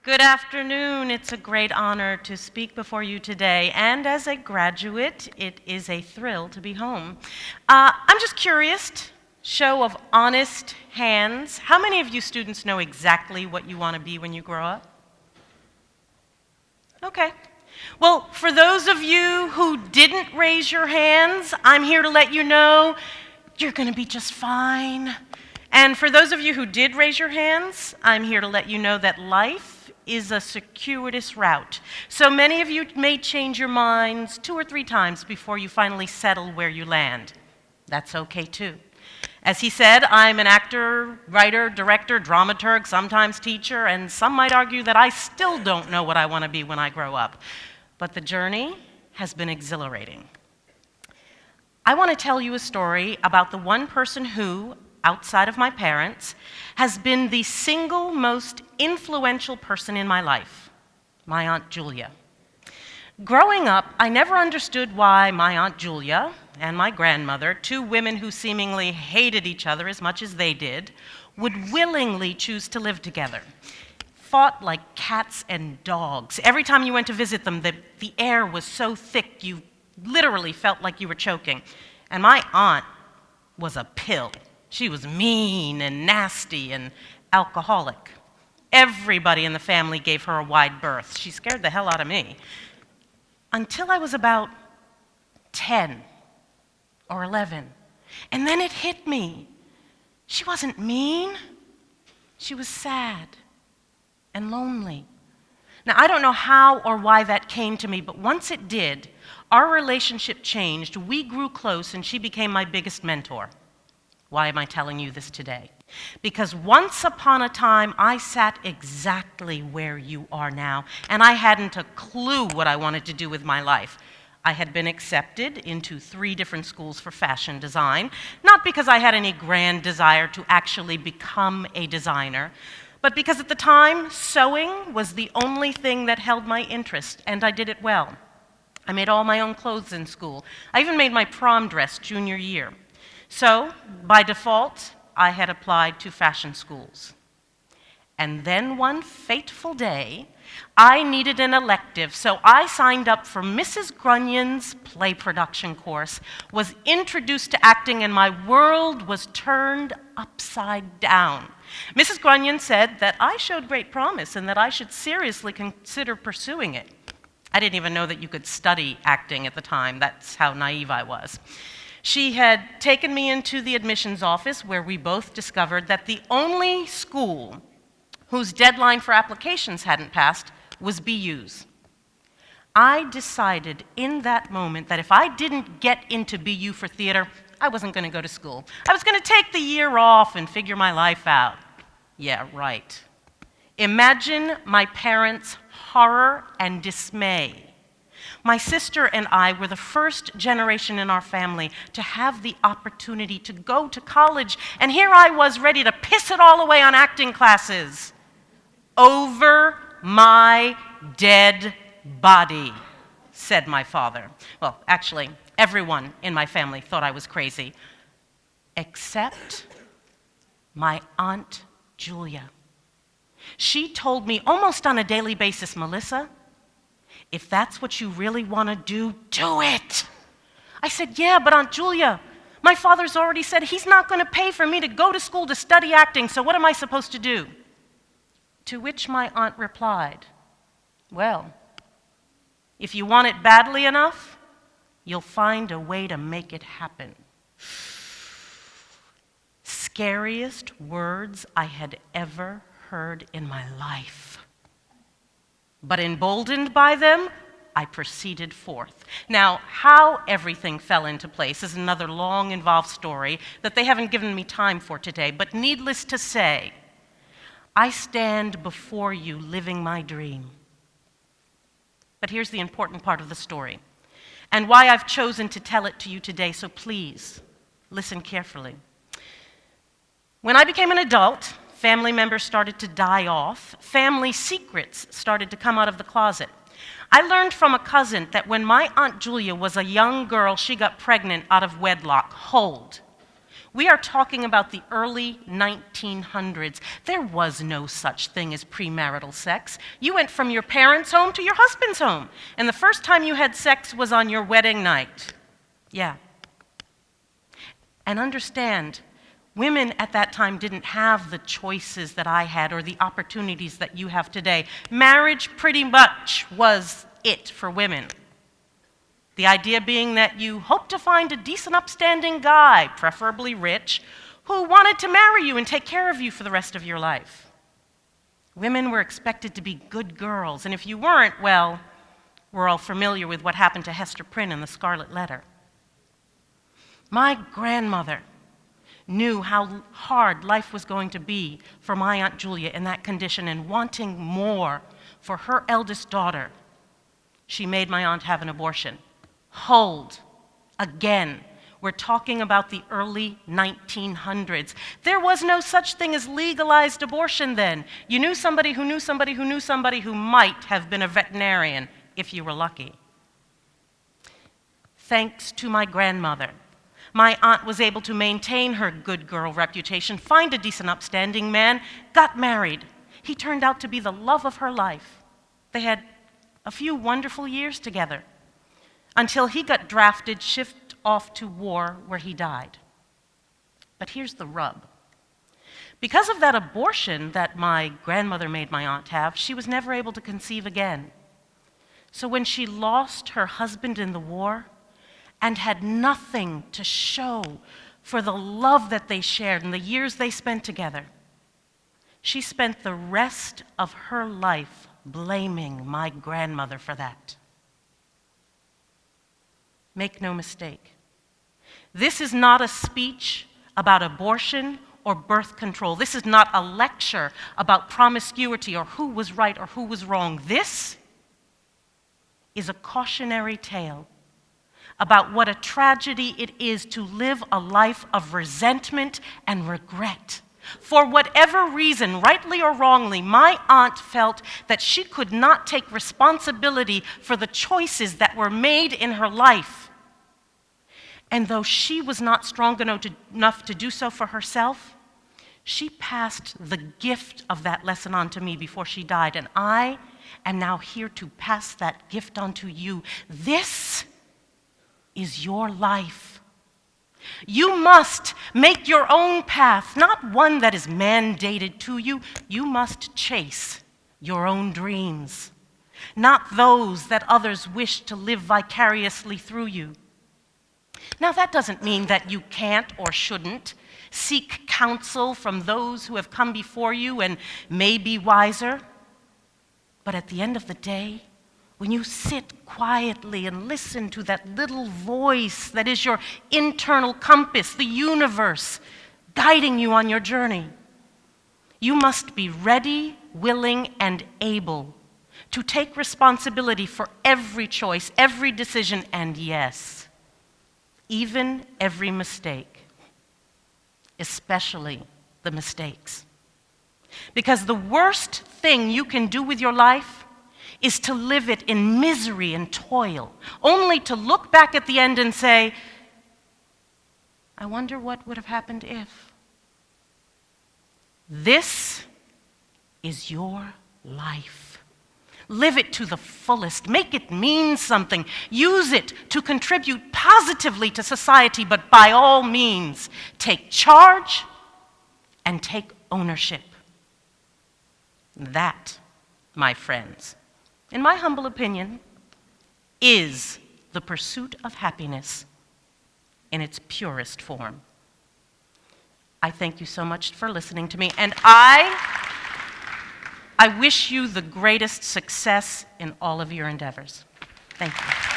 Good afternoon. It's a great honor to speak before you today, and as a graduate, it is a thrill to be home. I'm just curious, show of honest hands. How many of you students know exactly what you want to be when you grow up? Okay. Well, for those of you who didn't raise your hands, I'm here to let you know you're going to be just fine. And for those of you who did raise your hands, I'm here to let you know that life is a circuitous route. So many of you may change your minds 2 or 3 times before you finally settle where you land. That's okay too. As he said, I'm an actor, writer, director, dramaturge, sometimes teacher, and some might argue that I still don't know what I want to be when I grow up. But the journey has been exhilarating. I want to tell you a story about the one person who, outside of my parents, has been the single most influential person in my life, my Aunt Julia. Growing up, I never understood why my Aunt Julia and my grandmother, 2 women who seemingly hated each other as much as they did, would willingly choose to live together. Fought like cats and dogs. Every time you went to visit them, the air was so thick you literally felt like you were choking. And my aunt was a pill. She was mean and nasty and alcoholic. Everybody in the family gave her a wide berth. She scared the hell out of me. Until I was about 10 or 11. And then it hit me. She wasn't mean. She was sad and lonely. Now, I don't know how or why that came to me, but once it did, our relationship changed. We grew close, and she became my biggest mentor. Why am I telling you this today? Because once upon a time, I sat exactly where you are now, and I hadn't a clue what I wanted to do with my life. I had been accepted into 3 different schools for fashion design, not because I had any grand desire to actually become a designer, but because at the time, sewing was the only thing that held my interest, and I did it well. I made all my own clothes in school. I even made my prom dress junior year. So, by default, I had applied to fashion schools. And then one fateful day, I needed an elective, so I signed up for Mrs. Grunyon's play production course, was introduced to acting, and my world was turned upside down. Mrs. Grunyon said that I showed great promise and that I should seriously consider pursuing it. I didn't even know that you could study acting at the time. That's how naive I was. She had taken me into the admissions office where we both discovered that the only school whose deadline for applications hadn't passed was BU's. I decided in that moment that if I didn't get into BU for theater, I wasn't going to go to school. I was going to take the year off and figure my life out. Yeah, right. Imagine my parents' horror and dismay. My sister and I were the first generation in our family to have the opportunity to go to college, and here I was ready to piss it all away on acting classes. Over my dead body, said my father. Well, actually, everyone in my family thought I was crazy, except my Aunt Julia. She told me almost on a daily basis, Melissa, if that's what you really want to do, do it. I said, yeah, but Aunt Julia, my father's already said he's not going to pay for me to go to school to study acting, so what am I supposed to do? To which my aunt replied, well, if you want it badly enough, you'll find a way to make it happen. Scariest words I had ever heard in my life. But emboldened by them, I proceeded forth. Now, how everything fell into place is another long, involved story that they haven't given me time for today, but needless to say, I stand before you living my dream. But here's the important part of the story, and why I've chosen to tell it to you today, so please, listen carefully. When I became an adult, family members started to die off. Family secrets started to come out of the closet. I learned from a cousin that when my Aunt Julia was a young girl, she got pregnant out of wedlock. Hold. We are talking about the early 1900s. There was no such thing as premarital sex. You went from your parents' home to your husband's home, and the first time you had sex was on your wedding night. Yeah. And understand, women at that time didn't have the choices that I had or the opportunities that you have today. Marriage pretty much was it for women. The idea being that you hope to find a decent, upstanding guy, preferably rich, who wanted to marry you and take care of you for the rest of your life. Women were expected to be good girls, and if you weren't, well, we're all familiar with what happened to Hester Prynne in The Scarlet Letter. My grandmother knew how hard life was going to be for my Aunt Julia in that condition, and wanting more for her eldest daughter, she made my aunt have an abortion. Hold. Again, we're talking about the early 1900s. There was no such thing as legalized abortion then. You knew somebody who knew somebody who knew somebody who might have been a veterinarian, if you were lucky. Thanks to my grandmother, my aunt was able to maintain her good girl reputation, find a decent, upstanding man, got married. He turned out to be the love of her life. They had a few wonderful years together, until he got drafted, shipped off to war, where he died. But here's the rub. Because of that abortion that my grandmother made my aunt have, she was never able to conceive again. So when she lost her husband in the war and had nothing to show for the love that they shared and the years they spent together, she spent the rest of her life blaming my grandmother for that. Make no mistake, this is not a speech about abortion or birth control. This is not a lecture about promiscuity or who was right or who was wrong. This is a cautionary tale about what a tragedy it is to live a life of resentment and regret. For whatever reason, rightly or wrongly, my aunt felt that she could not take responsibility for the choices that were made in her life. And though she was not strong enough to do so for herself, she passed the gift of that lesson on to me before she died, and I am now here to pass that gift on to you. This is your life. You must make your own path, not one that is mandated to you. You must chase your own dreams, not those that others wish to live vicariously through you. Now, that doesn't mean that you can't or shouldn't seek counsel from those who have come before you and may be wiser. But at the end of the day, when you sit quietly and listen to that little voice that is your internal compass, the universe, guiding you on your journey, you must be ready, willing, and able to take responsibility for every choice, every decision, and yes, even every mistake, especially the mistakes. Because the worst thing you can do with your life is to live it in misery and toil, only to look back at the end and say, I wonder what would have happened if. This is your life. Live it to the fullest. Make it mean something. Use it to contribute positively to society, but by all means, take charge and take ownership. That, my friends, in my humble opinion, is the pursuit of happiness in its purest form. I thank you so much for listening to me, and I wish you the greatest success in all of your endeavors. Thank you.